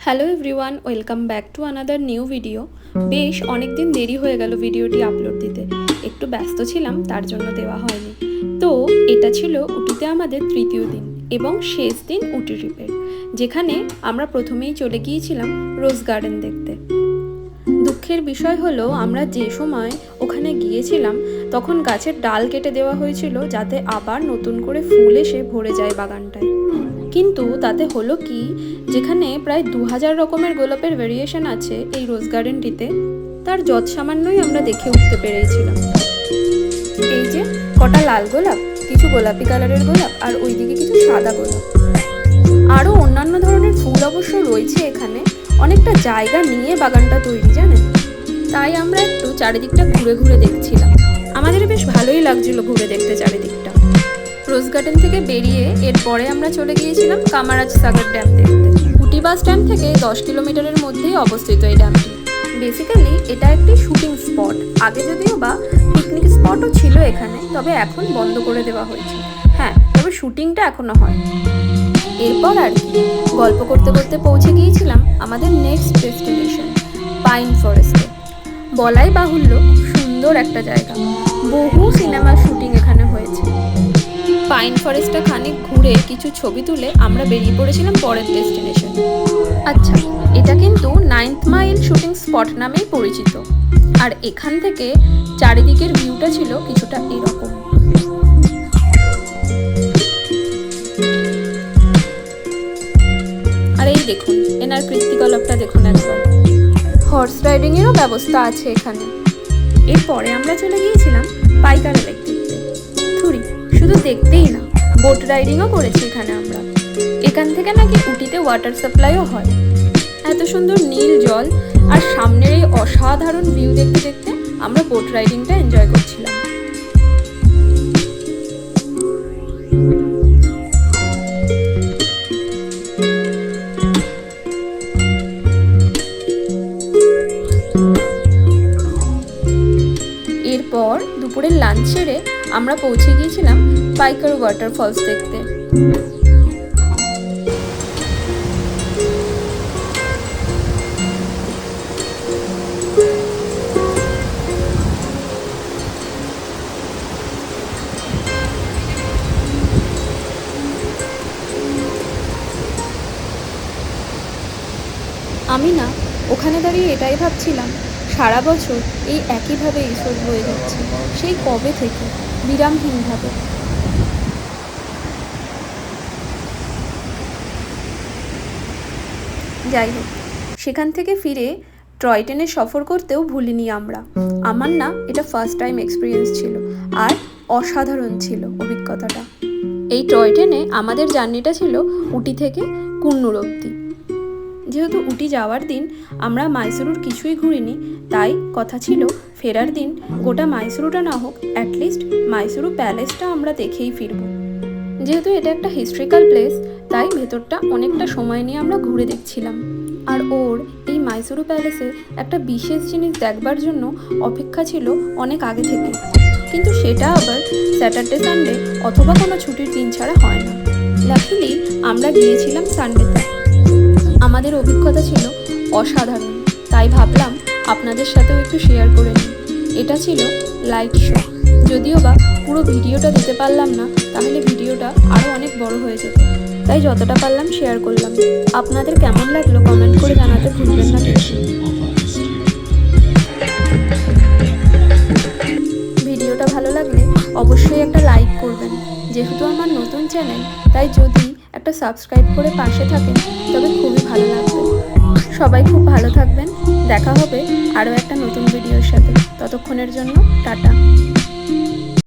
Hello everyone, welcome back to another new video. বেশ অনেক দিন দেরি হয়ে গেল ভিডিওটি আপলোড দিতে, একটু ব্যস্ত ছিলাম তার জন্য দেওয়া হয়নি। তো এটা ছিল উটিতে আমাদের তৃতীয় দিন এবং শেষ দিন উটি ট্রিপের, যেখানে আমরা প্রথমেই চলে গিয়েছিলাম রোজ গার্ডেন দেখতে। দুঃখের বিষয় হলো আমরা যে সময় ওখানে গিয়েছিলাম তখন গাছের ডাল কেটে দেওয়া হয়েছিল যাতে আবার নতুন করে ফুল এসে ভরে যায় বাগানটায়। কিন্তু তাতে হলো কি, যেখানে প্রায় 2000 রকমের গোলাপের ভেরিয়েশন আছে এই রোজ গার্ডেনটিতে, তার যৎ সামান্যই আমরা দেখে উঠতে পেরেছিলাম। এই যে কটা লাল গোলাপ, কিছু গোলাপি কালারের গোলাপ, আর ওইদিকে কিছু সাদা গোলাপ। আরও অন্যান্য ধরনের ফুল অবশ্য রয়েছে এখানে, অনেকটা জায়গা নিয়ে বাগানটা তৈরি জানেন। তাই আমরা একটু চারিদিকটা ঘুরে ঘুরে দেখছিলাম। আমাদের বেশ ভালোই লাগছিল ঘুরে দেখতে চারিদিকটা। রোজ গার্ডেন থেকে বেরিয়ে এরপরে আমরা চলে গিয়েছিলাম কামারাজ সাগর ড্যাম দেখতে। উটি বাস স্ট্যান্ড থেকে 10 কিলোমিটারের মধ্যেই অবস্থিত এই ড্যামটি। বেসিক্যালি এটা একটি শুটিং স্পট। আগে যদিও বা পিকনিক স্পটও ছিল এখানে, তবে এখন বন্ধ করে দেওয়া হয়েছে। হ্যাঁ, তবে শুটিংটা এখনো হয়। এরপর আর কি, গল্প করতে করতে পৌঁছে গিয়েছিলাম আমাদের নেক্সট ডেস্টিনেশন পাইন ফরেস্টে। বলাই বাহুল্য, সুন্দর একটা জায়গা। বহু সিনেমার শুটিং এখানে হয়েছে। পাইন ফরেস্টটা খানিক ঘুরে কিছু ছবি তুলে আমরা বেরিয়ে পড়েছিলাম পরের ডেস্টিনেশন। আচ্ছা, এটা কিন্তু 9th মাইল শুটিং স্পট নামেই পরিচিত। আর এখান থেকে চারিদিকের ভিউটা ছিল কিছুটা এরকম। আর এই দেখুন, এনার কৃত্তিকলাপটা দেখুন একবার। হর্স রাইডিংয়েরও ব্যবস্থা আছে এখানে। এরপরে আমরা চলে গিয়েছিলাম পাইকারা লেক দেখতে। থুরি, শুধু দেখতেই না, বোট রাইডিংও করেছি এখানে আমরা। এখান থেকে নাকি উটিতে ওয়াটার সাপ্লাইও হয়। এত সুন্দর নীল জল আর সামনের এই অসাধারণ ভিউ দেখতে দেখতে আমরা বোট রাইডিংটা এনজয় করছিলাম। এরপর দুপুরের লাঞ্চ সেরে আমরা পৌঁছে গিয়েছিলাম পাইকার ওয়াটারফলস দেখতে। আমি না ওখানে দাঁড়িয়ে এটাই ভাবছিলাম, সারা বছর এই একইভাবে এই স্রোত বয়ে যাচ্ছে, সেই কবে থেকে বিরামহীনভাবে। যাই হোক, সেখান থেকে ফিরে টয় ট্রেনে সফর করতেও ভুলিনি আমরা। আমার না এটা ফার্স্ট টাইম এক্সপিরিয়েন্স ছিল, আর অসাধারণ ছিল অভিজ্ঞতাটা। এই টয় ট্রেনে আমাদের জার্নিটা ছিল উটি থেকে কুন্নুর অবধি। যেহেতু উটি যাওয়ার দিন আমরা মাইসুরুর কিছুই ঘুরিনি, তাই কথা ছিল ফেরার দিন গোটা মাইসুরুটা না হোক, অ্যাটলিস্ট মাইসুরু প্যালেসটা আমরা দেখেই ফিরব। যেহেতু এটা একটা হিস্ট্রিক্যাল প্লেস, তাই ভেতরটা অনেকটা সময় নিয়ে আমরা ঘুরে দেখছিলাম। আর ওর এই মাইসুরু প্যালেসে একটা বিশেষ জিনিস দেখবার জন্য অপেক্ষা ছিল অনেক আগে থেকে, কিন্তু সেটা আবার স্যাটারডে সানডে অথবা কোনো ছুটির দিন ছাড়া হয় না। লাকিলি আমরা গিয়েছিলাম সানডেতে। আমাদের অভিজ্ঞতা ছিল অসাধারণ, তাই ভাবলাম আপনাদের সাথেও একটু শেয়ার করে নিই। এটা ছিল লাইট শো। যদিও বা পুরো ভিডিওটা দিতে পারলাম না, তাহলে ভিডিওটা আরও অনেক বড় হয়ে যেত, তাই যতটা পারলাম শেয়ার করলাম। আপনাদের কেমন লাগলো কমেন্ট করে জানাতে ভুলবেন না। ভিডিওটা ভালো লাগলে অবশ্যই একটা লাইক করবেন। যেহেতু আমার নতুন চ্যানেল, তাই যদি একটা সাবস্ক্রাইব করে পাশে থাকেন তবে খুবই ভালো লাগবে। সবাই খুব ভালো থাকবেন। দেখা হবে আরও একটা নতুন ভিডিওর সাথে। ততক্ষণের জন্য টাটা।